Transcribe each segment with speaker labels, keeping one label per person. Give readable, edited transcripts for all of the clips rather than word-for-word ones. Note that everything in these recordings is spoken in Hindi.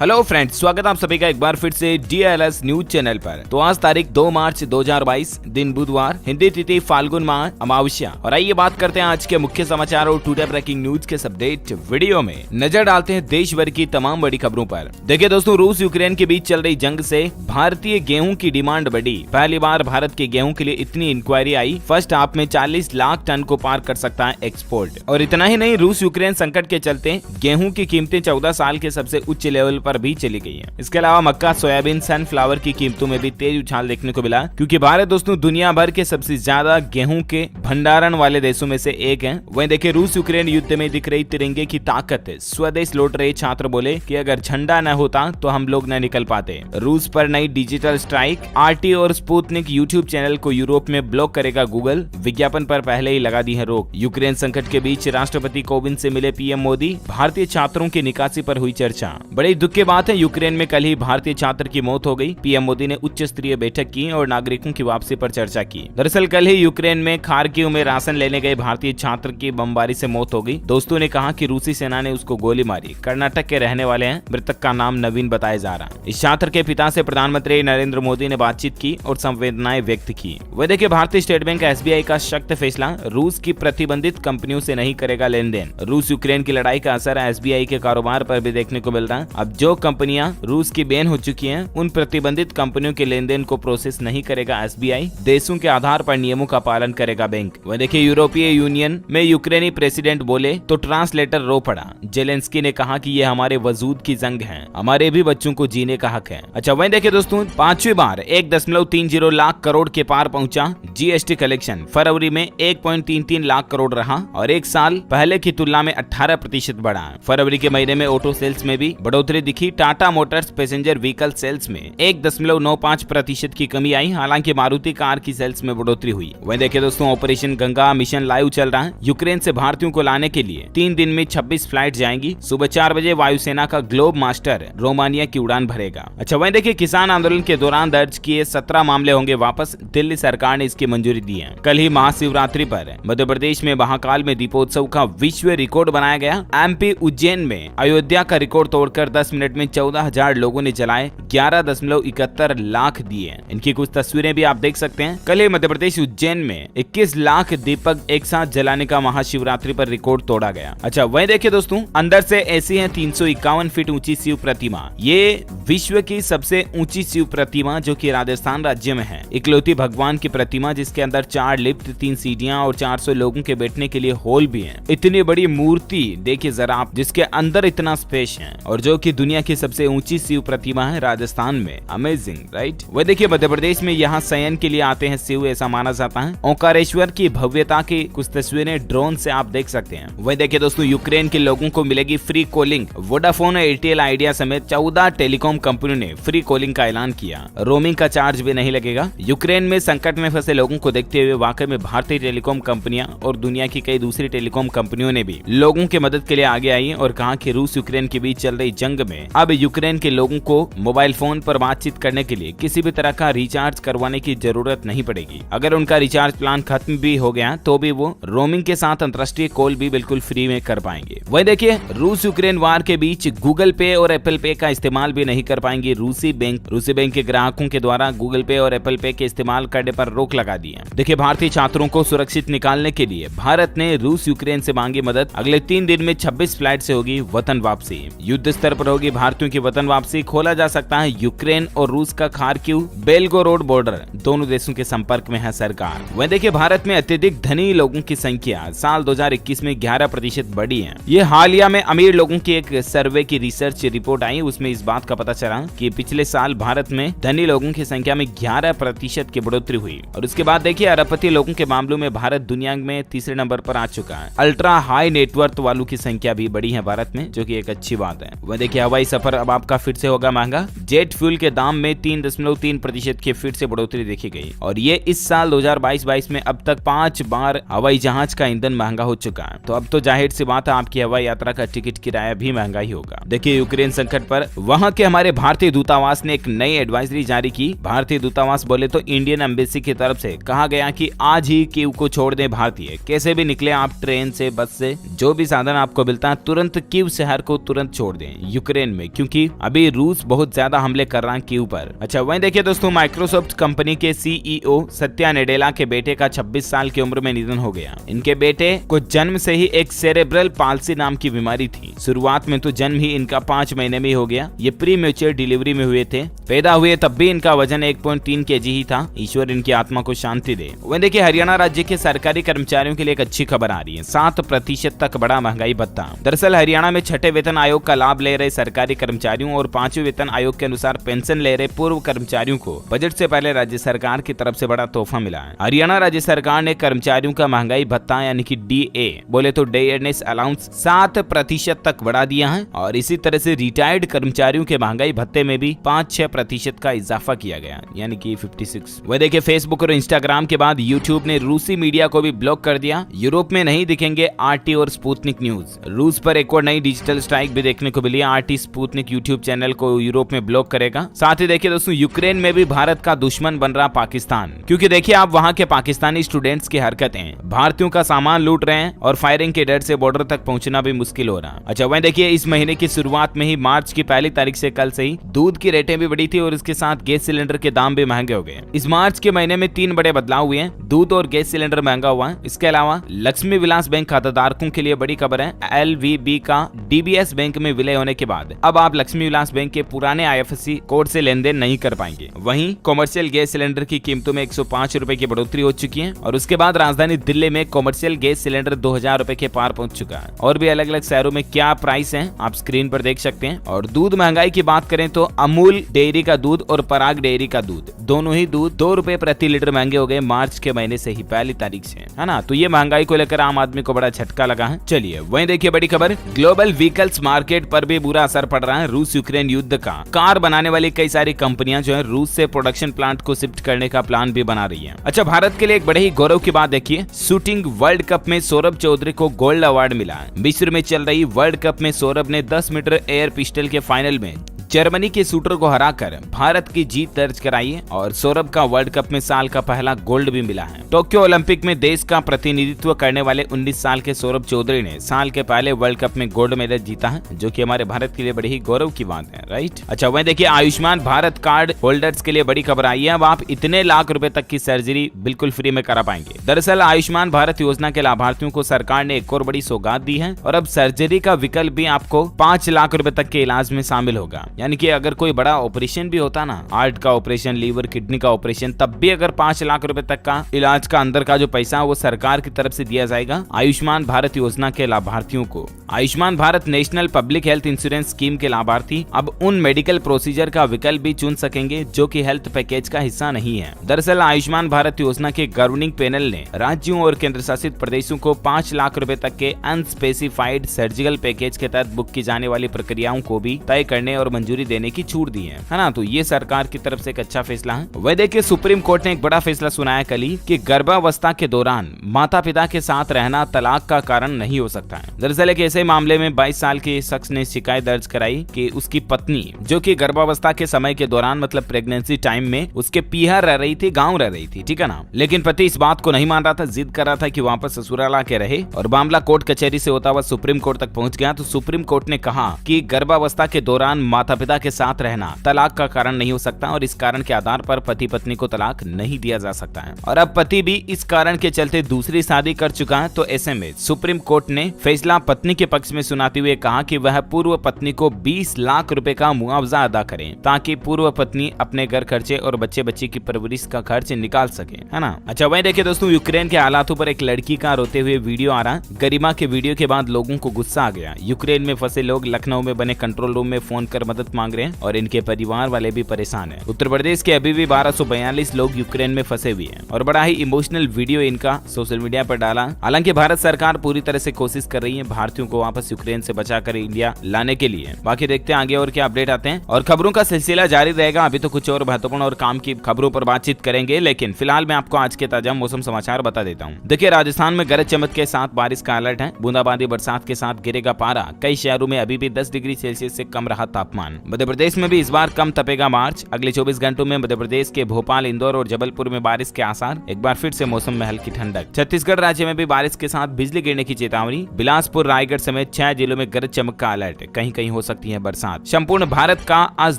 Speaker 1: हेलो फ्रेंड्स, स्वागत आप सभी का एक बार फिर से DLS न्यूज चैनल पर। तो आज तारीख 2 मार्च 2022, दिन बुधवार, हिंदी तिथि फाल्गुन माह अमावस्या। और आइए बात करते हैं आज के मुख्य समाचार और टुडे ब्रेकिंग न्यूज के अपडेट वीडियो में। नजर डालते हैं देश भर की तमाम बड़ी खबरों पर। देखिए दोस्तों, रूस यूक्रेन के बीच चल रही जंग से भारतीय गेहूं की डिमांड बढ़ी। पहली बार भारत के गेहूं के लिए इतनी इंक्वायरी आई। फर्स्ट हाफ में 40 लाख टन को पार कर सकता है एक्सपोर्ट। और इतना ही नहीं, रूस यूक्रेन संकट के चलते गेहूं की कीमतें 14 साल के सबसे उच्च लेवल पर भी चली गई है। इसके अलावा मक्का, सोयाबीन, सनफ्लावर की कीमतों में भी तेज उछाल देखने को मिला, क्योंकि भारत दोस्तों दुनिया भर के सबसे ज्यादा गेहूं के भंडारण वाले देशों में से एक है। वहीं देखिए, रूस यूक्रेन युद्ध में दिख रही तिरंगे की ताकत। स्वदेश लौट रहे छात्र बोले कि अगर झंडा न होता तो हम लोग न निकल पाते। रूस पर नई डिजिटल स्ट्राइक। RT और स्पुतनिक यूट्यूब चैनल को यूरोप में ब्लॉक करेगा गूगल। विज्ञापन पर पहले ही लगा दी है रोक। यूक्रेन संकट के बीच राष्ट्रपति कोविंद से मिले PM मोदी। भारतीय छात्रों की निकासी पर हुई चर्चा। बड़ी दुख की बात है, यूक्रेन में कल ही भारतीय छात्र की मौत हो गई। PM मोदी ने उच्च स्तरीय बैठक की और नागरिकों की वापसी पर चर्चा की। दरअसल कल ही यूक्रेन में खार्किव में राशन लेने गए भारतीय छात्र की बमबारी से मौत हो गई। दोस्तों ने कहा कि रूसी सेना ने उसको गोली मारी। कर्नाटक के रहने वाले हैं। मृतक का नाम नवीन बताया जा रहा है। इस छात्र के पिता से प्रधानमंत्री नरेंद्र मोदी ने बातचीत की और संवेदनाएं व्यक्त की। वह देखिए, भारतीय स्टेट बैंक SBI का सख्त फैसला। रूस की प्रतिबंधित कंपनियों से नहीं करेगा लेन देन। रूस यूक्रेन की लड़ाई का असर SBI के कारोबार पर भी देखने को मिल रहा है। अब जो कंपनियां रूस की बैन हो चुकी हैं, उन प्रतिबंधित कंपनियों के लेन देन को प्रोसेस नहीं करेगा SBI। देशों के आधार पर नियमों का पालन करेगा बैंक। वह देखिए, यूरोपीय यूनियन में यूक्रेनी प्रेसिडेंट बोले तो ट्रांसलेटर रो पड़ा। जेलेंस्की ने कहा कि ये हमारे वजूद की जंग है, हमारे भी बच्चों को जीने का हक है। अच्छा, वहीं देखिए दोस्तों, 5वीं बार 1.30 लाख करोड़ के पार पहुंचा GST कलेक्शन। फरवरी में 1.33 लाख करोड़ रहा और एक साल पहले की तुलना में 18% बढ़ा। फरवरी के महीने में ऑटो सेल्स में भी बढ़ोतरी दिखी। Tata Motors passenger vehicle sales में 1.95% की कमी आई। हालांकि मारुति कार की सेल्स में बढ़ोतरी हुई। वहीं देखिए दोस्तों, ऑपरेशन गंगा मिशन लाइव चल रहा है। यूक्रेन से भारतीयों को लाने के लिए 3 दिन में 26 फ्लाइट जाएंगी। सुबह 4 बजे वायुसेना का ग्लोब मास्टर रोमानिया की उड़ान भरेगा। अच्छा, वहीं देखिए, किसान आंदोलन के दौरान दर्ज किए 17 मामले होंगे वापस। दिल्ली सरकार ने इसकी मंजूरी दी है। कल ही महाशिवरात्रि पर मध्य प्रदेश में महाकाल में दीपोत्सव का विश्व रिकॉर्ड बनाया गया। MP उज्जैन में अयोध्या का रिकॉर्ड तोड़कर 10 मिनट में 14,000 लोगों ने जलाए 11.71 लाख दिए। इनकी कुछ तस्वीरें भी आप देख सकते हैं। कल ही मध्य प्रदेश उज्जैन में 21 लाख दीपक एक साथ जलाने का महाशिवरात्रि पर रिकॉर्ड तोड़ा गया। अच्छा, वहीं देखिए दोस्तों, अंदर से ऐसी है 351 फीट ऊंची शिव प्रतिमा। ये विश्व की सबसे ऊंची शिव प्रतिमा जो कि राजस्थान राज्य में है। इकलौती भगवान की प्रतिमा, जिसके अंदर 4 लिफ्ट, 3 सीढ़ियां और 400 लोगों के बैठने के लिए हॉल भी है। इतनी बड़ी मूर्ति देखिए जरा आप, जिसके अंदर इतना स्पेस है और जो कि दुनिया की सबसे ऊंची शिव प्रतिमा है राजस्थान में। Amazing, right? वह देखिए, मध्य प्रदेश में यहाँ शयन के लिए आते हैं शिव, ऐसा माना जाता है। ओंकारेश्वर की भव्यता की कुछ तस्वीरें ड्रोन से आप देख सकते हैं। वह देखिए दोस्तों, यूक्रेन के लोगों को मिलेगी free calling. Vodafone, Airtel, idea समेत 14 टेलीकॉम कंपनियों ने फ्री कॉलिंग का ऐलान किया। रोमिंग का चार्ज भी नहीं लगेगा। यूक्रेन में संकट में फंसे लोगों को देखते हुए वाकई में भारतीय टेलीकॉम कंपनियां और दुनिया की कई दूसरी टेलीकॉम कंपनियों ने भी लोगों की मदद के लिए आगे आई और कहा कि रूस यूक्रेन के बीच चल रही जंग में अब यूक्रेन के लोगों को मोबाइल फोन पर बातचीत करने के लिए किसी भी तरह का रिचार्ज करवाने की जरूरत नहीं पड़ेगी। अगर उनका रिचार्ज प्लान खत्म भी हो गया तो भी वो रोमिंग के साथ अंतर्राष्ट्रीय कॉल भी बिल्कुल फ्री में कर पाएंगे। वही देखिए, रूस यूक्रेन वार के बीच गूगल पे और एप्पल पे का इस्तेमाल भी नहीं कर पाएंगे रूसी बैंक के ग्राहकों के द्वारा गूगल पे और एप्पल पे के इस्तेमाल करने पर रोक लगा दी है। देखिए, भारतीय छात्रों को सुरक्षित निकालने के लिए भारत ने रूस यूक्रेन से मांगी मदद। अगले 3 दिन में 26 फ्लाइट से होगी वतन वापसी। युद्ध स्तर पर होगी भारतीयों की वतन वापसी। खोला जा सकता है यूक्रेन और रूस का खार्किव बेलगोरोड बॉर्डर। दोनों देशों के संपर्क में है सरकार। वह देखिए, भारत में अत्यधिक धनी लोगों की संख्या साल 2021 में 11% बढ़ी है। ये हालिया में अमीर लोगों की एक सर्वे की रिसर्च रिपोर्ट आई, उसमें इस बात का पता चला कि पिछले साल भारत में धनी लोगों की संख्या में 11% की बढ़ोतरी हुई। और उसके बाद देखिए, अरबपति लोगों के मामलों में भारत दुनिया में तीसरे नंबर पर आ चुका है। अल्ट्रा हाई नेटवर्थ वालों की संख्या भी बढ़ी है भारत में, जो कि एक अच्छी बात है। वह देखिए, हवाई सफर अब आपका फिर से होगा महंगा। जेट फ्यूल के दाम में 3.3% की फिर से बढ़ोतरी देखी गई और ये इस साल 2022-22 में अब तक 5 बार हवाई जहाज का ईंधन महंगा हो चुका है। तो अब तो जाहिर सी बात है, आपकी हवाई यात्रा का टिकट किराया भी महंगा ही होगा। देखिए, यूक्रेन संकट पर वहां के हमारे भारतीय दूतावास ने एक नई एडवाइजरी जारी की। भारतीय दूतावास बोले तो इंडियन एम्बेसी की तरफ से कहा गया कि आज ही कीव को छोड़ दें भारतीय। कैसे भी निकले आप, ट्रेन से, बस से, जो भी साधन आपको मिलता है, तुरंत कीव शहर को तुरंत छोड़ दें। यूक्रेन यूक्रेन में, क्योंकि अभी रूस बहुत ज्यादा हमले कर रहा है कीव पर। अच्छा वहीं देखिए दोस्तों, माइक्रोसॉफ्ट कंपनी के सीईओ सत्या नडेला के बेटे का 26 साल की उम्र में निधन हो गया। इनके बेटे को जन्म से ही एक सेरेब्रल पाल्सी नाम की बीमारी थी। शुरुआत में तो जन्म ही इनका 5 महीने में हो गया। ये प्री मैच्योर डिलीवरी में हुए थे। पैदा हुए तब भी इनका वजन 1.3 kg ही था। ईश्वर इनकी आत्मा को शांति दे। वहीं देखिए, हरियाणा राज्य के सरकारी कर्मचारियों के लिए एक अच्छी खबर आ रही है। 7% तक बढ़ा महंगाई भत्ता। दरअसल हरियाणा में 6ठे वेतन आयोग का लाभ ले रहे सरकारी कर्मचारियों और 5वें वेतन आयोग के अनुसार पेंशन ले रहे पूर्व कर्मचारियों को बजट से पहले राज्य सरकार की तरफ से बड़ा तोहफा मिला है। हरियाणा राज्य सरकार ने कर्मचारियों का महंगाई भत्ता यानी कि DA बोले तो डे अर्नेस अलाउंस 7% तक बढ़ा दिया है और इसी तरह से रिटायर्ड कर्मचारियों के महंगाई भत्ते में भी 5-6% का इजाफा किया गया यानी कि 56। वह देखिए, फेसबुक और इंस्टाग्राम के बाद यूट्यूब ने रूसी मीडिया को भी ब्लॉक कर दिया। यूरोप में नहीं दिखेंगे RT और स्पुतनिक न्यूज। रूस पर एक और नई डिजिटल स्ट्राइक भी देखने को मिली। RT स्पुतनिक यूट्यूब चैनल को यूरोप में ब्लॉक करेगा। साथ ही देखिए दोस्तों, यूक्रेन में भी भारत का दुश्मन बन रहा पाकिस्तान, क्योंकि देखिए आप वहां के पाकिस्तानी स्टूडेंट्स की हरकतें, भारतीयों का सामान लूट रहे हैं और फायरिंग के डर से बॉर्डर तक पहुंचना भी मुश्किल हो रहा। अच्छा वहीं देखिए, इस महीने की शुरुआत में ही मार्च की पहली तारीख से कल से ही दूध की रेटें भी बढ़ी थी और इसके साथ गैस सिलेंडर के दाम भी महंगे हो गए। इस मार्च के महीने में 3 बड़े बदलाव हुए हैं। दूध और गैस सिलेंडर महंगा हुआ है। इसके अलावा लक्ष्मी विलास बैंक खाताधारकों के लिए बड़ी खबर है। LVB का DBS बैंक में विलय होने के बाद अब आप लक्ष्मी विलास बैंक के पुराने IFSC कोड से लेन देन नहीं कर पाएंगे। वहीं कॉमर्शियल गैस सिलेंडर की कीमतों में 105 रुपए की बढ़ोतरी हो चुकी है और उसके बाद राजधानी दिल्ली में कॉमर्शियल गैस सिलेंडर 2000 रुपए के पार पहुंच चुका है। और भी अलग अलग शहरों में क्या प्राइस है आप स्क्रीन पर देख सकते हैं। और दूध महंगाई की बात करें तो अमूल डेयरी का दूध और पराग डेयरी का दूध, दोनों ही दूध 2 रुपए प्रति लीटर महंगे हो गए मार्च के महीने से ही, पहली तारीख से, है ना। तो ये महंगाई को लेकर आम आदमी को बड़ा झटका लगा है। चलिए वहीं देखिए बड़ी खबर, ग्लोबल व्हीकल्स मार्केट पर भी बुरा असर पड़ रहा है रूस यूक्रेन युद्ध का। कार बनाने वाली कई सारी कंपनियां जो है रूस से प्रोडक्शन प्लांट को शिफ्ट करने का प्लान भी बना रही है। अच्छा, भारत के लिए एक बड़े ही गौरव की बात देखिए, शूटिंग वर्ल्ड कप में सौरभ चौधरी को गोल्ड अवार्ड मिला है। मिस्र में चल रही वर्ल्ड कप में सौरभ ने 10 मीटर एयर पिस्टल के फाइनल में जर्मनी के शूटर को हराकर भारत की जीत दर्ज कराई है और सौरभ का वर्ल्ड कप में साल का पहला गोल्ड भी मिला है। टोक्यो ओलंपिक में देश का प्रतिनिधित्व करने वाले 19 साल के सौरभ चौधरी ने साल के पहले वर्ल्ड कप में गोल्ड मेडल जीता है, जो कि हमारे भारत के लिए बड़ी ही गौरव की बात है, राइट। अच्छा वहीं देखिए, आयुष्मान भारत कार्ड होल्डर्स के लिए बड़ी खबर आई है। अब आप इतने लाख रुपए तक की सर्जरी बिल्कुल फ्री में करा पाएंगे। दरअसल आयुष्मान भारत योजना के लाभार्थियों को सरकार ने एक और बड़ी सौगात दी है और अब सर्जरी का विकल्प भी आपको 5 लाख रुपए तक के इलाज में शामिल होगा। यानी कि अगर कोई बड़ा ऑपरेशन भी होता ना, हार्ट का ऑपरेशन, लीवर किडनी का ऑपरेशन, तब भी अगर 5 लाख रुपए तक का इलाज का अंदर का जो पैसा वो सरकार की तरफ से दिया जाएगा आयुष्मान भारत योजना के लाभार्थियों को। Ayushman Bharat national public health insurance scheme के लाभार्थी अब उन मेडिकल प्रोसीजर का विकल्प भी चुन सकेंगे जो कि हेल्थ पैकेज का हिस्सा नहीं है। दरअसल आयुष्मान भारत योजना के गवर्निंग पैनल ने राज्यों और केंद्र शासित प्रदेशों को 5 लाख रुपए तक के अनस्पेसिफाइड सर्जिकल पैकेज के तहत बुक की जाने वाली प्रक्रियाओं को भी तय करने और मंजूरी देने की छूट दी है ना। तो ये सरकार की तरफ से एक अच्छा फैसला है। वह देखिए, सुप्रीम कोर्ट ने एक बड़ा फैसला सुनाया कल ही कि गर्भावस्था के दौरान माता पिता के साथ रहना तलाक का कारण नहीं हो सकता है। दरअसल एक ऐसे मामले में 22 साल के शख्स ने शिकायत दर्ज कराई कि उसकी पत्नी, जो कि गर्भावस्था के समय के दौरान मतलब प्रेगनेंसी टाइम में उसके पीहर रह रही थी, गाँव रह रही थी, ठीक है ना। लेकिन पति इस बात को नहीं मान रहा था, जिद कर रहा था कि वापस ससुराल आके रहे और मामला कोर्ट कचहरी से होता हुआ सुप्रीम कोर्ट तक पहुंच गया। तो सुप्रीम कोर्ट ने कहा कि गर्भावस्था के दौरान माता पिता के साथ रहना तलाक का कारण नहीं हो सकता और इस कारण के आधार पर पति पत्नी को तलाक नहीं दिया जा सकता है। और अब पति भी इस कारण के चलते दूसरी शादी कर चुका है। तो ऐसे में सुप्रीम कोर्ट ने फैसला पत्नी के पक्ष में सुनाते हुए कहा कि वह पूर्व पत्नी को 20 लाख रुपए का मुआवजा अदा करें ताकि पूर्व पत्नी अपने घर खर्चे और बच्चे बच्ची की परवरिश का खर्च निकाल सके, है ना। अच्छा वहीं देखिए दोस्तों, यूक्रेन के हालातों पर एक लड़की का रोते हुए वीडियो आ रहा। गरिमा के वीडियो के बाद लोगों को गुस्सा आ गया। यूक्रेन में फंसे लोग लखनऊ में बने कंट्रोल रूम में फोन कर मदद मांग रहे हैं और इनके परिवार वाले भी परेशान हैं। उत्तर प्रदेश के अभी भी 1242 लोग यूक्रेन में फंसे हुए हैं और बड़ा ही इमोशनल वीडियो इनका सोशल मीडिया पर डाला। हालांकि भारत सरकार पूरी तरह से कोशिश कर रही है भारतीयों को वापस यूक्रेन से बचाकर इंडिया लाने के लिए। बाकी देखते हैं आगे और क्या अपडेट आते हैं और खबरों का सिलसिला जारी रहेगा। अभी तो कुछ और महत्वपूर्ण और काम की खबरों पर बातचीत करेंगे, लेकिन फिलहाल मैं आपको आज के ताजा मौसम समाचार बता देता हूँ। देखिए, राजस्थान में गरज चमक के साथ बारिश का अलर्ट है। बूंदाबांदी बरसात के साथ गिरेगा पारा। कई शहरों में अभी भी 10 डिग्री सेल्सियस से कम रहा तापमान। दौरान मध्य प्रदेश में भी इस बार कम तपेगा मार्च। अगले 24 घंटों में मध्य प्रदेश के भोपाल, इंदौर और जबलपुर में बारिश के आसार। एक बार फिर से मौसम में हल्की ठंडक। छत्तीसगढ़ राज्य में भी बारिश के साथ बिजली गिरने की चेतावनी। बिलासपुर, रायगढ़ समेत 6 जिलों में गरज चमक का अलर्ट। कहीं कहीं हो सकती है बरसात। संपूर्ण भारत का आज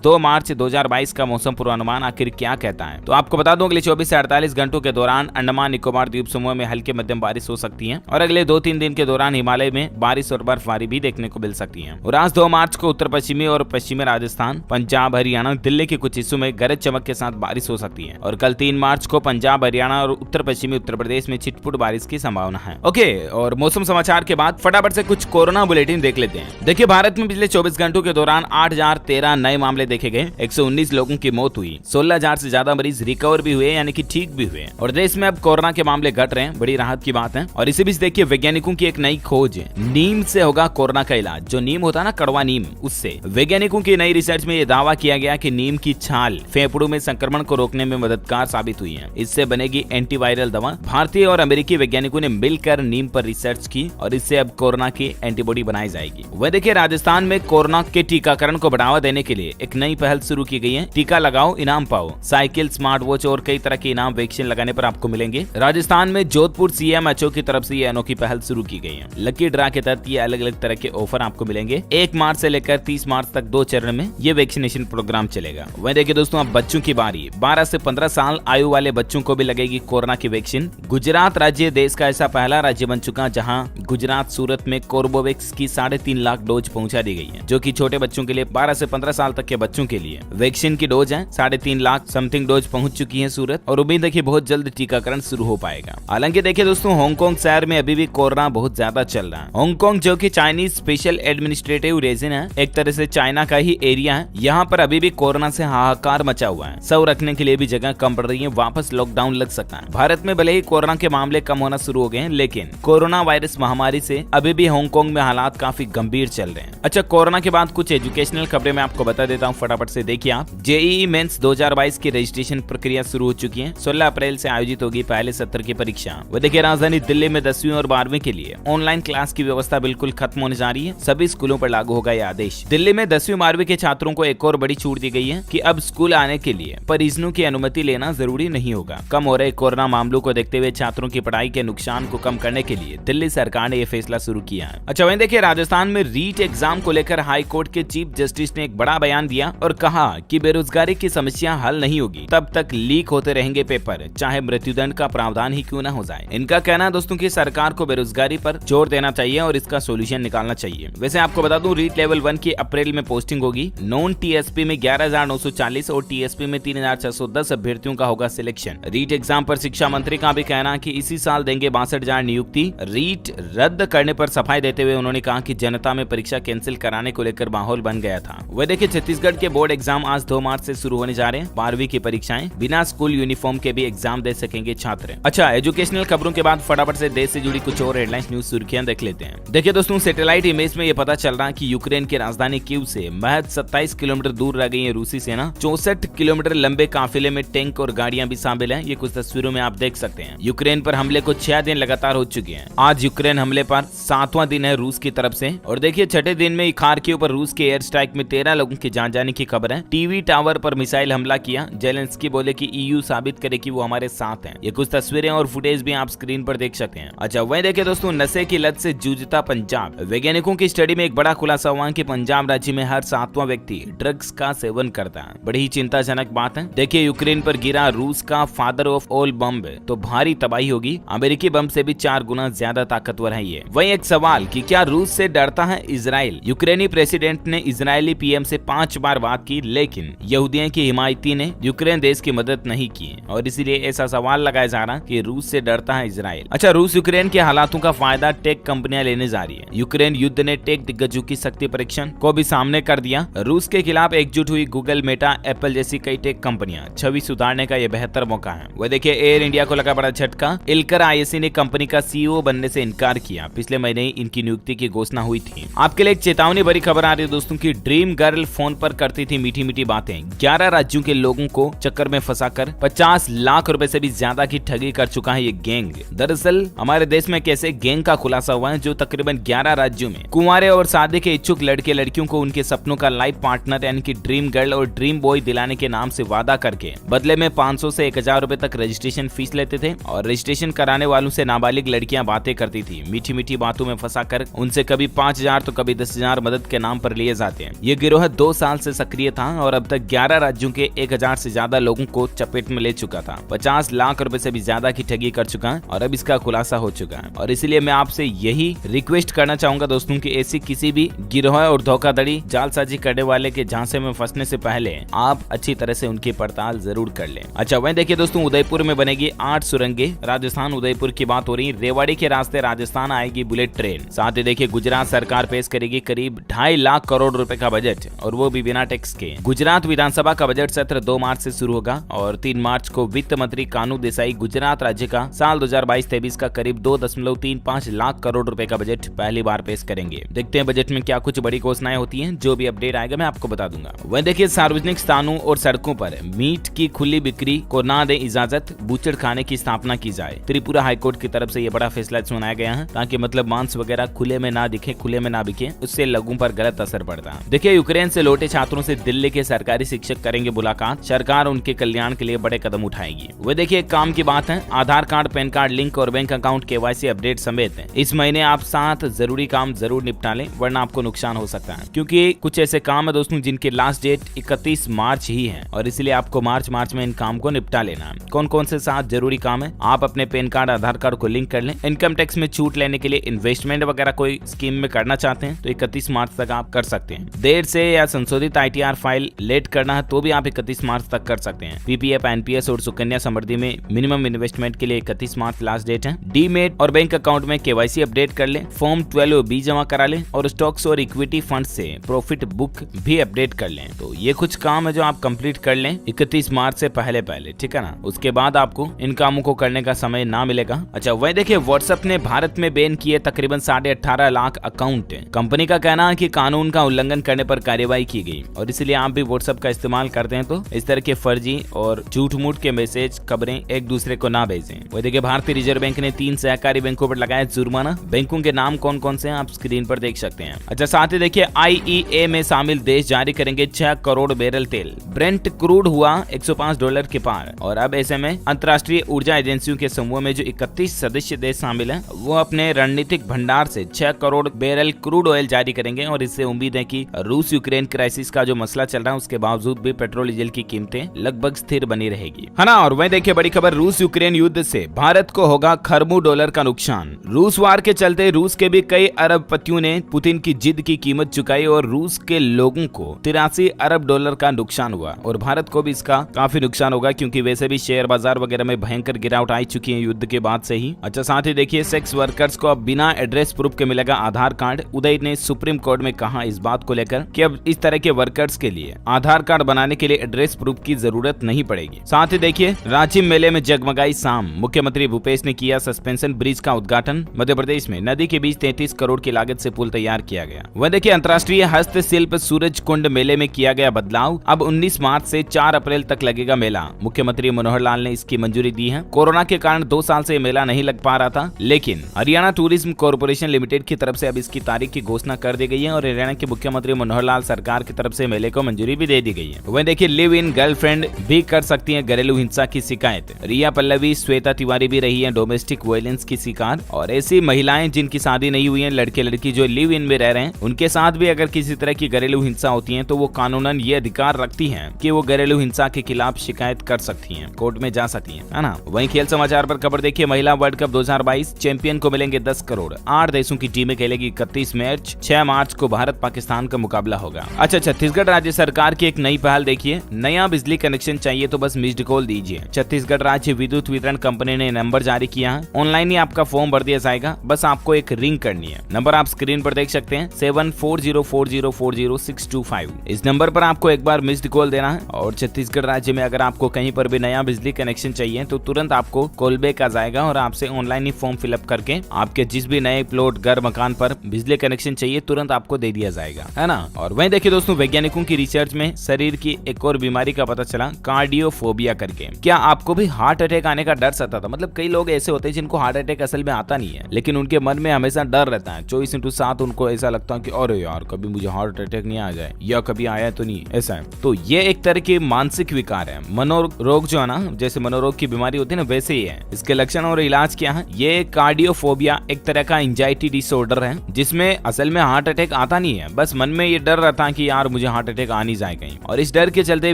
Speaker 1: 2 मार्च 2022 का मौसम पूर्वानुमान आखिर क्या कहता है? तो आपको बता दूं, अगले 24 से 48 घंटों के दौरान अंडमान निकोबार द्वीप समूह में हल्के मध्यम बारिश हो सकती है और अगले 2-3 दिन के दौरान हिमालय में बारिश और बर्फबारी भी देखने को मिल सकती है। और आज 2 मार्च को उत्तर पश्चिमी और पश्चिमी राजस्थान, पंजाब, हरियाणा, दिल्ली के कुछ हिस्सों में गरज चमक के साथ बारिश हो सकती है और कल 3 मार्च को पंजाब, हरियाणा और उत्तर पश्चिमी उत्तर प्रदेश में छिटपुट बारिश की संभावना है। ओके, और मौसम समाचार के बाद फटाफट से कुछ कोरोना बुलेटिन देख लेते हैं। देखिए, भारत में पिछले 24 घंटों के दौरान 8013 नए मामले देखे गए। 119 लोगों की मौत हुई। 16,000 से ज्यादा मरीज रिकवर भी हुए, यानी कि ठीक भी हुए। और देश में अब कोरोना के मामले घट रहे हैं, बड़ी राहत की बात है। और इसी बीच देखिए, वैज्ञानिकों की एक नई खोज है। नीम से होगा कोरोना का इलाज। जो नीम होता है ना, कड़वा नीम, उससे वैज्ञानिकों की नई रिसर्च में यह दावा किया गया कि नीम की छाल फेफड़ों में संक्रमण को रोकने में मददगार साबित हुई है। इससे बनेगी एंटीवायरल दवा। भारतीय और अमेरिकी वैज्ञानिकों ने मिलकर नीम पर रिसर्च की और इससे अब कोरोना की एंटीबॉडी बनाई जाएगी। वह देखिए, राजस्थान में कोरोना के टीकाकरण को बढ़ावा देने के लिए एक नई पहल शुरू की गई है। टीका लगाओ, इनाम पाओ। साइकिल, स्मार्ट वॉच और कई तरह के इनाम वैक्सीन लगाने पर आपको मिलेंगे। राजस्थान में जोधपुर CMHO की तरफ से ये अनोखी पहल शुरू की गई है। लकी ड्रा के तहत ये अलग अलग तरह के ऑफर आपको मिलेंगे। 1 मार्च से लेकर 30 मार्च तक 2 चरण में ये वैक्सीनेशन प्रोग्राम चलेगा। वहीं देखिए दोस्तों, अब बच्चों की बारी। 12 से 15 साल आयु वाले बच्चों को भी लगेगी कोरोना की वैक्सीन। गुजरात राज्य देश का ऐसा पहला राज्य बन चुका जहां गुजरात, सूरत में कोर्बोवैक्स की 3.5 लाख डोज पहुंचा दी गई है, जो कि छोटे बच्चों के लिए 12 से 15 साल तक के बच्चों के लिए वैक्सीन की डोज है। 3.5 लाख समथिंग डोज पहुंच चुकी है सूरत, और उम्मीद है कि बहुत जल्द टीकाकरण शुरू हो पाएगा। हालांकि देखिए दोस्तों, हांगकांग शहर में अभी भी कोरोना बहुत ज्यादा चल रहा है। हांगकांग जो कि चाइनीज स्पेशल एडमिनिस्ट्रेटिव रीजन है, एक तरह से चाइना का ही एरिया है, यहाँ पर अभी भी कोरोना से हाहाकार मचा हुआ है। सब रखने के लिए भी जगह कम पड़ रही है। वापस लॉकडाउन लग सकता है। भारत में भले ही कोरोना के मामले कम होना शुरू हो गए हैं, लेकिन कोरोना वायरस महामारी से अभी भी हांगकांग में हालात काफी गंभीर चल रहे हैं। अच्छा, कोरोना के बाद कुछ एजुकेशनल खबरें मैं आपको बता देता हूँ, फटाफट से देखिए आप। जेईई मेंस 2022 की रजिस्ट्रेशन प्रक्रिया शुरू हो चुकी है। 16 अप्रैल से आयोजित होगी पहले सत्र की परीक्षा। वह देखिए, राजधानी दिल्ली में 10वीं और 12वीं के लिए ऑनलाइन क्लास की व्यवस्था बिल्कुल खत्म होने जा रही है। सभी स्कूलों पर लागू होगा यह आदेश। दिल्ली में 10वीं 12वीं के छात्रों को एक और बड़ी छूट दी गई है कि अब स्कूल आने के लिए परिजनों की अनुमति लेना जरूरी नहीं होगा। कम हो रहे कोरोना मामलों को देखते हुए छात्रों की पढ़ाई के नुकसान को कम करने के लिए दिल्ली सरकार ने यह फैसला शुरू किया है। अच्छा, वहीं देखिए, राजस्थान में रीट एग्जाम को लेकर हाई कोर्ट के चीफ जस्टिस ने एक बड़ा बयान दिया और कहा कि बेरोजगारी की समस्या हल नहीं होगी तब तक लीक होते रहेंगे पेपर, चाहे मृत्युदंड का प्रावधान ही क्यों न हो जाए। इनका कहना है दोस्तों कि सरकार को बेरोजगारी पर जोर देना चाहिए और इसका सोल्यूशन निकालना चाहिए। वैसे आपको बता दूं, रीट लेवल 1 की अप्रैल में पोस्टिंग होगी। नॉन TSP में 11,940 और TSP में 3,610 अभ्यर्थियों का होगा सिलेक्शन। रीट एग्जाम पर शिक्षा मंत्री का भी कहना है कि इसी साल देंगे 62,000 नियुक्ति। रीट रद्द करने पर सफाई देते हुए उन्होंने कहा कि जनता में परीक्षा कैंसिल कराने को लेकर माहौल बन गया था। वह देखिए, छत्तीसगढ़ के बोर्ड एग्जाम आज 2 मार्च से शुरू होने जा रहे हैं। 12वीं की परीक्षाएं बिना स्कूल यूनिफॉर्म के भी एग्जाम दे सकेंगे छात्र। अच्छा, एजुकेशनल खबरों के बाद फटाफट से देश से जुड़ी कुछ और हेडलाइंस न्यूज सुर्खियां देख लेते हैं। देखिए दोस्तों, सैटेलाइट इमेज में ये पता चल रहा है कि यूक्रेन की राजधानी कीव से महज 27 किलोमीटर दूर रह गई है रूसी सेना। 64 किलोमीटर लंबे काफिले में टैंक और गाड़ियां भी शामिल हैं। ये कुछ तस्वीरों में आप देख सकते हैं। यूक्रेन पर हमले को 6 दिन लगातार हो चुके हैं। आज यूक्रेन हमले पर 7वां दिन है रूस की तरफ से। और देखिए, 6ठे दिन में खार्किव पर रूस के एयर स्ट्राइक में 13 लोगों की जान जाने की खबर है। टीवी टावर पर मिसाइल हमला किया। जेलेंस्की बोले कि EU साबित करे कि वो हमारे साथ हैं। ये कुछ तस्वीरें और फुटेज भी आप स्क्रीन पर देख सकते हैं। अच्छा, वहीं देखिए दोस्तों, नशे की लत से जूझता पंजाब। वैज्ञानिकों की स्टडी में एक बड़ा खुलासा हुआ कि पंजाब राज्य में हर 7वां व्यक्ति ड्रग्स का सेवन करता है। बड़ी ही चिंताजनक बात है। देखिए, यूक्रेन पर गिरा रूस का फादर ऑफ ऑल बम, तो भारी तबाही होगी। अमेरिकी बम से भी 4 गुना ज्यादा ताकतवर है ये। वहीं एक सवाल कि क्या रूस से डरता है इजराइल? यूक्रेनी प्रेसिडेंट ने इजरायली PM से 5 बार बात की, लेकिन यहूदियों की हिमायती ने यूक्रेन देश की मदद नहीं की और इसीलिए ऐसा सवाल लगाया जा रहा कि रूस से डरता है इजराइल। अच्छा, रूस यूक्रेन के हालातों का फायदा टेक कंपनियां लेने जा रही है। यूक्रेन युद्ध ने टेक दिग्गजों की शक्ति परीक्षण को भी सामने कर दिया। रूस के खिलाफ एकजुट हुई गूगल, मेटा, एप्पल जैसी कई टेक कंपनियां छवि सुधारने का यह बेहतर मौका है। वह देखिए, एयर इंडिया को लगा बड़ा झटका। इल्कर IAC ने कंपनी का CEO बनने से इनकार किया। पिछले महीने ही इनकी नियुक्ति की घोषणा हुई थी। आपके लिए एक चेतावनी भरी खबर आ रही है दोस्तों की ड्रीम गर्ल फोन पर करती थी मीठी मीठी बातें। 11 राज्यों के लोगों को चक्कर में फंसाकर 50 लाख रुपए से भी ज्यादा की ठगी कर चुका है ये गैंग। दरअसल हमारे देश में कैसे गैंग का खुलासा हुआ है जो तकरीबन 11 राज्यों में कुंवारे और शादी के इच्छुक लड़के लड़कियों को उनके सपनों का का लाइफ पार्टनर यानी कि ड्रीम गर्ल और ड्रीम बॉय दिलाने के नाम से वादा करके बदले में 500 से 1000 रुपए तक रजिस्ट्रेशन फीस लेते थे और रजिस्ट्रेशन कराने वालों से नाबालिग लड़कियां बातें करती थी। मीठी मीठी बातों में फंसाकर उनसे कभी 5000 तो कभी 10,000 मदद के नाम पर लिए जाते हैं। ये गिरोह 2 साल से सक्रिय था और अब तक 11 राज्यों के 1000 से ज्यादा लोगों को चपेट में ले चुका था। 50 लाख रुपए से भी ज्यादा की ठगी कर चुका है और अब इसका खुलासा हो चुका है। और इसलिए मैं आपसे यही रिक्वेस्ट करना चाहूंगा दोस्तों कि ऐसी किसी भी गिरोह और धोखाधड़ी जालसाजी करने वाले के झांसे में फंसने से पहले आप अच्छी तरह से उनकी पड़ताल जरूर कर लें। अच्छा, वहीं देखिए दोस्तों, उदयपुर में बनेगी 8 सुरंगें। राजस्थान उदयपुर की बात हो रही है। रेवाड़ी के रास्ते राजस्थान आएगी बुलेट ट्रेन। साथ ही देखिए गुजरात सरकार पेश करेगी करीब 2.5 लाख करोड़ रुपए का बजट और वो भी बिना टैक्स के। गुजरात विधानसभा का बजट सत्र 2 मार्च से शुरू होगा और 3 मार्च को वित्त मंत्री कानू देसाई गुजरात राज्य का साल 2022-23 का करीब 2.35 लाख करोड़ रुपए का बजट पहली बार पेश करेंगे। देखते हैं बजट में क्या कुछ बड़ी घोषणाएं होती हैं। जो भी अपडेट आएगा मैं आपको बता दूंगा। वहीं देखिए सार्वजनिक स्थानों और सड़कों पर मीट की खुली बिक्री को ना दे इजाजत, बूचड़ खाने की स्थापना की जाए। त्रिपुरा हाईकोर्ट की तरफ से ये बड़ा फैसला सुनाया गया है ताकि मतलब मांस वगैरह खुले में ना दिखे, खुले में ना बिके, उससे लोगों पर गलत असर पड़ता है। देखिए यूक्रेन से लौटे छात्रों से दिल्ली के सरकारी शिक्षक करेंगे मुलाकात। सरकार उनके कल्याण के लिए बड़े कदम उठाएगी। वह देखिए एक काम की बात है, आधार कार्ड, पैन कार्ड लिंक और बैंक अकाउंट KYC अपडेट समेत इस महीने आप 7 जरूरी काम जरूर निपटा लें वरना आपको नुकसान हो सकता है। क्योंकि कुछ ऐसे काम है दोस्तों जिनकी लास्ट डेट 31 मार्च ही है और इसलिए आपको मार्च में इन काम को निपटा लेना है। कौन कौन से 7 जरूरी काम है? आप अपने पैन कार्ड, आधार कार्ड को लिंक कर लें। इनकम टैक्स में छूट लेने के लिए इन्वेस्टमेंट वगैरह कोई स्कीम में करना चाहते हैं तो 31 मार्च तक आप कर सकते हैं। देर से या संशोधित ITR फाइल लेट करना है तो भी आप 31 मार्च तक कर सकते हैं। PPF, NPS और सुकन्या समृद्धि में मिनिमम इन्वेस्टमेंट के लिए 31 मार्च लास्ट डेट है। डीमेट और बैंक अकाउंट में KYC अपडेट कर लें। फॉर्म 12B जमा करा लें और स्टॉक्स और इक्विटी फंड से प्रॉफिट बुक भी अपडेट कर लें। तो ये कुछ काम है जो आप कंप्लीट कर लें 31 मार्च से पहले, ठीक है ना। उसके बाद आपको इन कामों को करने का समय ना मिलेगा। अच्छा, वही देखिए व्हाट्सएप ने भारत में बैन किए तकरीबन 18.5 लाख अकाउंट। कंपनी का कहना है कि कानून का उल्लंघन करने पर कार्रवाई की गई और इसलिए आप भी व्हाट्सएप का इस्तेमाल करते हैं तो इस तरह के फर्जी और झूठ मूठ के मैसेज, खबरें एक दूसरे को ना भेजें। वही देखिए भारतीय रिजर्व बैंक ने 3 सहकारी बैंकों पर लगाया जुर्माना। बैंकों के नाम कौन कौन से हैं आप स्क्रीन पर देख सकते हैं। अच्छा, साथ ही देखिए IEA में शामिल देश जारी करेंगे 6 करोड़ बैरल तेल। ब्रेंट क्रूड हुआ $105 के पार और अब ऐसे में अंतर्राष्ट्रीय ऊर्जा एजेंसियों के समूह में जो 31 सदस्य देश शामिल हैं वो अपने रणनीतिक भंडार से 6 करोड़ बैरल क्रूड ऑयल जारी करेंगे और इससे उम्मीद है कि रूस यूक्रेन क्राइसिस का जो मसला चल रहा है उसके बावजूद भी पेट्रोल डीजल की कीमतें लगभग स्थिर बनी रहेगी, है ना। और वहीं देखिए बड़ी खबर, रूस यूक्रेन युद्ध से भारत को होगा खरबों डॉलर का नुकसान। रूस वार के चलते रूस के भी कई अरबपतियों ने पुतिन की जिद की कीमत चुकाई और रूस के लोगों को 83 अरब डॉलर का नुकसान हुआ और भारत को भी इसका काफी नुकसान होगा क्योंकि वैसे भी शेयर बाजार वगैरह में भयंकर गिरावट आई चुकी है युद्ध के बाद से ही। अच्छा, साथ ही देखिए सेक्स वर्कर्स को अब बिना एड्रेस प्रूफ के मिलेगा आधार कार्ड। उदय ने सुप्रीम कोर्ट में कहा इस बात को लेकर कि अब इस तरह के वर्कर्स के लिए आधार कार्ड बनाने के लिए एड्रेस प्रूफ की जरूरत नहीं पड़ेगी। साथ ही देखिए रांची मेले में जगमगाई शाम। मुख्यमंत्री भूपेश ने किया सस्पेंशन ब्रिज का उद्घाटन। मध्य प्रदेश में नदी के बीच 33 करोड़ की लागत से पुल तैयार किया गया। वह देखिए अंतर्राष्ट्रीय हस्तशिल्प सूरज कुंड मेले में किया गया बदलाव। अब 19 मार्च से 4 अप्रैल तक लगेगा मेला। मुख्यमंत्री मनोहर लाल ने इसकी मंजूरी दी है। कोरोना के कारण 2 साल से मेला नहीं लग पा रहा था, लेकिन हरियाणा टूरिज्म कॉर्पोरेशन लिमिटेड की तरफ से अब इसकी तारीख की घोषणा कर दी गई है और हरियाणा के मुख्यमंत्री मनोहर लाल सरकार की तरफ से मेले को मंजूरी भी दे दी गई है। वहीं देखिए लिव इन गर्लफ्रेंड भी कर सकती है घरेलू हिंसा की शिकायत। रिया पल्लवी, श्वेता तिवारी भी रही है डोमेस्टिक वायलेंस की शिकार और ऐसी महिलाएं जिनकी शादी नहीं हुई है, लड़के लड़की जो लिव इन में रह रहे हैं, उनके साथ भी अगर किसी तरह की घरेलू हिंसा होती है तो वो कानूनन ये अधिकार रखती हैं कि वो घरेलू हिंसा के खिलाफ शिकायत कर सकती हैं, कोर्ट में जा सकती हैं, है ना। वहीं खेल समाचार पर खबर देखिए, महिला वर्ल्ड कप 2022 चैंपियन को मिलेंगे 10 करोड़। 8 देशों की टीमें खेलेगी 31 मैच। 6 मार्च को भारत पाकिस्तान का मुकाबला होगा। अच्छा, छत्तीसगढ़ राज्य सरकार की एक नई पहल देखिए, नया बिजली कनेक्शन चाहिए तो बस मिस्ड कॉल दीजिए। छत्तीसगढ़ राज्य विद्युत वितरण कंपनी ने नंबर जारी किया है। ऑनलाइन ही आपका फॉर्म भर दिया जाएगा, बस आपको एक रिंग करनी है। नंबर आप स्क्रीन पर देख सकते हैं 7404040625। इस नंबर पर आपको एक बार मिस्ड कॉल देना है और छत्तीसगढ़ राज्य में अगर आपको कहीं पर भी नया बिजली कनेक्शन चाहिए तो तुरंत आपको कॉल बैक आ जाएगा और आपसे ऑनलाइन ही फॉर्म फिलअप करके आपके जिस भी नए प्लॉट, घर, मकान पर बिजली कनेक्शन चाहिए तुरंत आपको दे दिया जाएगा, है ना। और वहीं देखिए दोस्तों, वैज्ञानिकों की रिसर्च में शरीर की एक और बीमारी का पता चला, कार्डियोफोबिया करके। क्या आपको भी हार्ट अटैक आने का डर सता था? मतलब कई लोग ऐसे होते हैं जिनको हार्ट अटैक असल में आता नहीं है, लेकिन उनके मन में हमेशा डर रहता है। 24/7 उनको ऐसा लगता है कि अरे यार कभी मुझे हार्ट अटैक नहीं आ जाए, या कभी आया तो नहीं, ऐसा है। तो ये एक तरह की मानसिक विकार है। मनोरोग जो है ना, जैसे मनोरोग की बीमारी होती है ना, वैसे ही है। इसके लक्षण और इलाज क्या है? ये कार्डियोफोबिया एक तरह का एंजाइटी डिसऑर्डर है, जिसमें असल में हार्ट अटैक आता नहीं है, बस मन में ये डर रहता है कि यार मुझे हार्ट अटैक आ नहीं जाए कहीं, और इस डर के चलते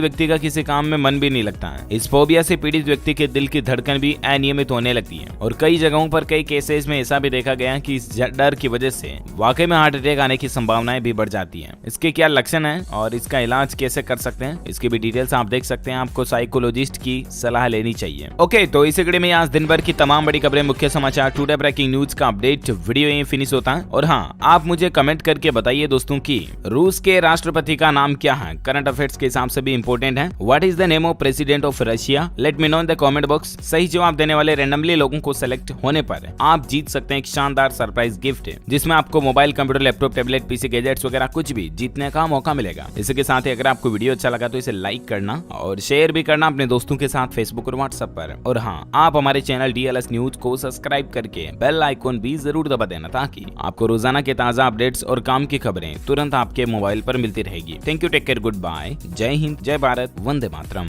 Speaker 1: व्यक्ति का किसी काम में मन भी नहीं लगता है। इस फोबिया से पीड़ित व्यक्ति के दिल की धड़कन भी अनियमित होने लगती है, और कई जगहों पर कई केसेस में ऐसा भी देखा गया कि इस डर की वजह से वाकई में हार्ट अटैक आने की संभावनाएं भी बढ़ जाती हैं। इसके क्या लक्षण हैं और इसका इलाज कैसे कर सकते हैं, इसकी भी डिटेल्स आप देख सकते हैं। आपको साइकोलॉजिस्ट की सलाह लेनी चाहिए। ओके, तो इसी कड़ी में आज दिन भर की तमाम बड़ी खबरें, मुख्य समाचार, टुडे ब्रेकिंग न्यूज का अपडेट वीडियो यहीं फिनिश होता है। और हाँ, आप मुझे कमेंट करके बताइए दोस्तों की रूस के राष्ट्रपति का नाम क्या है, करंट अफेयर्स के हिसाब से भी इंपॉर्टेंट है। What is the name of president of Russia? Let me know in the comment box. सही जवाब देने वाले रैंडमली लोगों को सेलेक्ट होने पर आप जीत सकते हैं एक शानदार सरप्राइज गिफ्ट, जिसमें आपको mobile, computer, laptop, tablet, PC, gadgets वगैरह कुछ भी जीतने का मौका मिलेगा। इसी के साथ ही अगर आपको वीडियो अच्छा लगा तो इसे लाइक करना और शेयर भी करना अपने दोस्तों के साथ फेसबुक और व्हाट्सएप पर। और हाँ, आप हमारे चैनल DLS न्यूज को सब्सक्राइब करके बेल आइकॉन भी जरूर दबा देना, ताकि आपको रोजाना के ताजा अपडेट्स और काम की खबरें तुरंत आपके मोबाइल पर मिलती रहेगी। Thank you, take care, good bye, जय हिंद, जय भारत, वंदे मातरम।